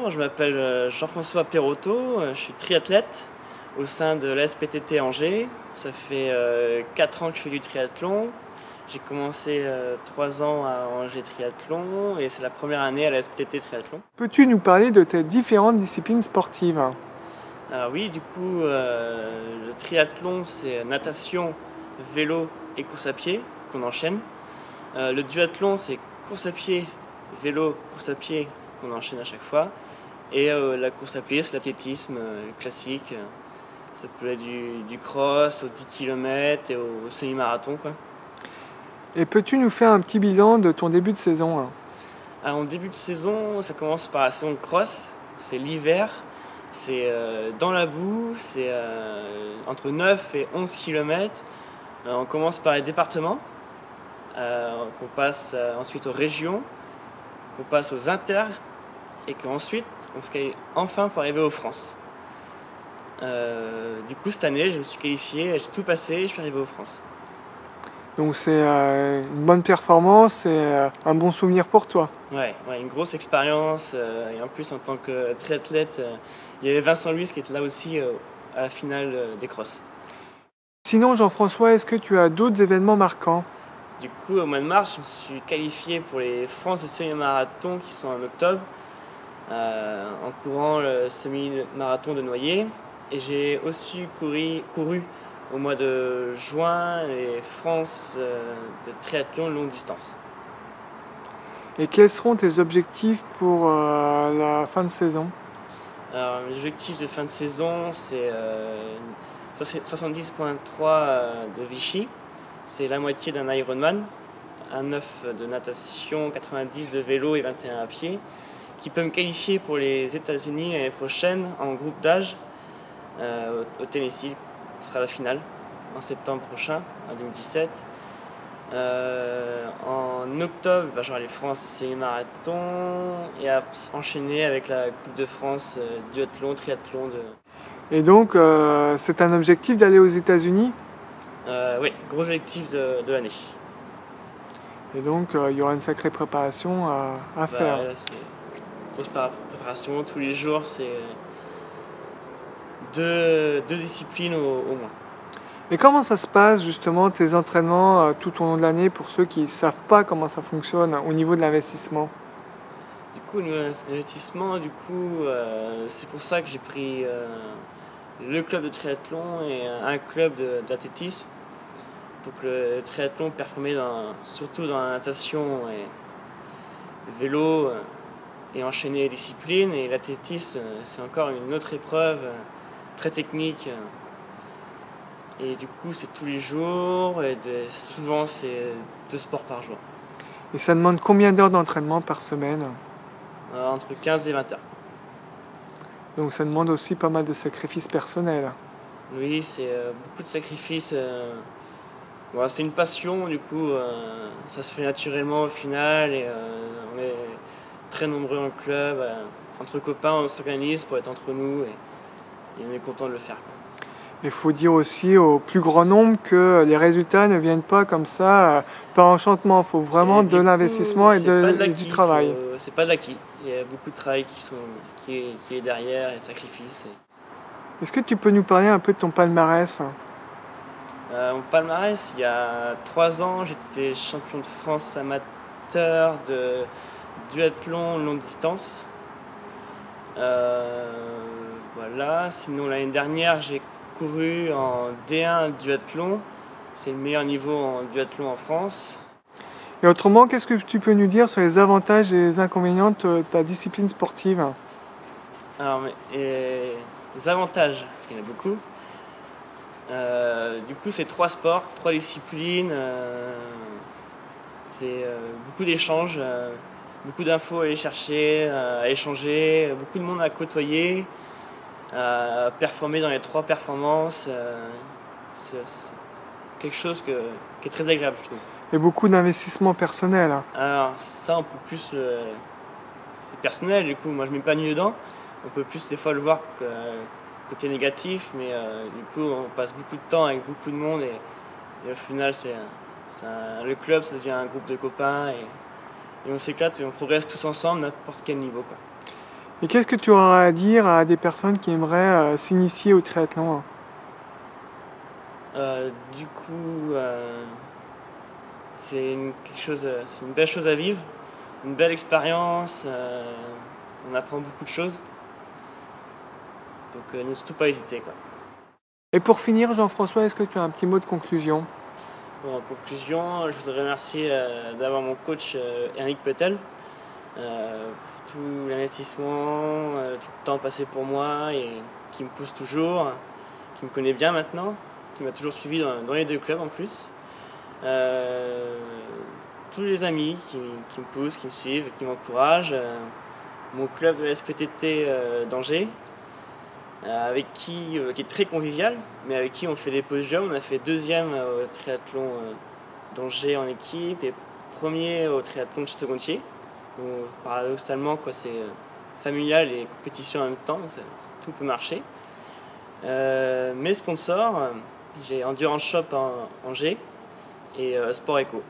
Bonjour, je m'appelle Jean-François Perrotto, je suis triathlète au sein de l'ASPTT Angers. Ça fait 4 ans que je fais du triathlon. J'ai commencé 3 ans à Angers Triathlon et c'est la première année à l'ASPTT Triathlon. Peux-tu nous parler de tes différentes disciplines sportives? Alors oui, du coup, le triathlon c'est natation, vélo et course à pied qu'on enchaîne. Le duathlon c'est course à pied, vélo, course à pied qu'on enchaîne à chaque fois. Et la course à pied, c'est l'athlétisme classique. Ça peut être du cross au 10 km et au semi-marathon, quoi. Et peux-tu nous faire un petit bilan de ton début de saison? Alors, en début de saison, ça commence par la saison de cross. C'est l'hiver, c'est dans la boue, c'est entre 9 et 11 km. On commence par les départements, qu'on passe ensuite aux régions, qu'on passe aux inter, et qu'ensuite on se qualifie enfin pour arriver aux France. Du coup cette année je me suis qualifié, j'ai tout passé et je suis arrivé aux France. Donc c'est une bonne performance et un bon souvenir pour toi. Ouais, une grosse expérience et en plus en tant que triathlète, il y avait Vincent Luis qui était là aussi à la finale des crosses. Sinon Jean-François, est-ce que tu as d'autres événements marquants? Du coup au mois de mars je me suis qualifié pour les France et semi-marathon qui sont en octobre. En courant le semi-marathon de Noyer. Et j'ai aussi couru au mois de juin les France de triathlon longue distance. Et quels seront tes objectifs pour la fin de saison? Alors, l'objectif de fin de saison, c'est 70,3 de Vichy. C'est la moitié d'un Ironman, un 9 de natation, 90 de vélo et 21 à pied, qui peut me qualifier pour les États-Unis l'année prochaine en groupe d'âge au Tennessee. Ce sera la finale en septembre prochain, en 2017. En octobre, j'aurai les France semi-marathon et à enchaîner avec la Coupe de France duathlon, triathlon. Et donc c'est un objectif d'aller aux États-Unis? Oui, gros objectif de l'année. Et donc il y aura une sacrée préparation à faire. Là, c'est grosse préparation, tous les jours, c'est deux disciplines au moins. Et comment ça se passe justement tes entraînements tout au long de l'année pour ceux qui ne savent pas comment ça fonctionne au niveau de l'investissement? Du coup, l'investissement, c'est pour ça que j'ai pris le club de triathlon et un club d'athlétisme. Pour que le triathlon performer surtout dans la natation et le vélo et enchaîner les disciplines. Et l'athlétisme, c'est encore une autre épreuve très technique. Et du coup, c'est tous les jours et souvent, c'est 2 sports par jour. Et ça demande combien d'heures d'entraînement par semaine? Entre 15 et 20 heures. Donc ça demande aussi pas mal de sacrifices personnels. Oui, c'est beaucoup de sacrifices. C'est une passion, du coup, ça se fait naturellement au final. Et on est très nombreux en club. Entre copains, on s'organise pour être entre nous et on est content de le faire, quoi. Il faut dire aussi au plus grand nombre que les résultats ne viennent pas comme ça par enchantement. Il faut vraiment de l'investissement et du travail. C'est pas de l'acquis. Il y a beaucoup de travail qui est derrière et de sacrifices. Est-ce que tu peux nous parler un peu de ton palmarès? Mon palmarès, il y a 3 ans, j'étais champion de France amateur de duathlon longue distance. Voilà. Sinon, l'année dernière, j'ai couru en D1 duathlon. C'est le meilleur niveau en duathlon en France. Et autrement, qu'est-ce que tu peux nous dire sur les avantages et les inconvénients de ta discipline sportive? Alors, les avantages, parce qu'il y en a beaucoup. Du coup, c'est 3 sports, 3 disciplines. C'est beaucoup d'échanges, beaucoup d'infos à aller chercher, à échanger, beaucoup de monde à côtoyer, à performer dans les 3 performances. C'est quelque chose qui est très agréable, je trouve. Et beaucoup d'investissement personnel. Alors ça, on peut plus... c'est personnel, du coup, moi je m'épanouis dedans. On peut plus des fois le voir côté négatif, mais du coup on passe beaucoup de temps avec beaucoup de monde et au final le club ça devient un groupe de copains et on s'éclate et on progresse tous ensemble n'importe quel niveau, quoi. Et qu'est-ce que tu auras à dire à des personnes qui aimeraient s'initier au triathlon? Du coup, c'est c'est une belle chose à vivre, une belle expérience. On apprend beaucoup de choses. Donc ne surtout pas hésiter, quoi. Et pour finir, Jean-François, est-ce que tu as un petit mot de conclusion? Bon, en conclusion, je voudrais remercier d'avoir mon coach Eric Petel pour tout l'investissement, tout le temps passé pour moi et qui me pousse toujours, qui me connaît bien maintenant, qui m'a toujours suivi dans les deux clubs en plus. Tous les amis qui me poussent, qui me suivent, qui m'encouragent. Mon club de la SPTT d'Angers, qui est très convivial, mais avec qui on fait des podiums. On a fait 2e au triathlon d'Angers en équipe et 1er au triathlon de Château-Gontier. Paradoxalement, quoi, c'est familial et compétition en même temps, donc tout peut marcher. Mes sponsors, j'ai Endurance Shop en Angers et Sport Eco.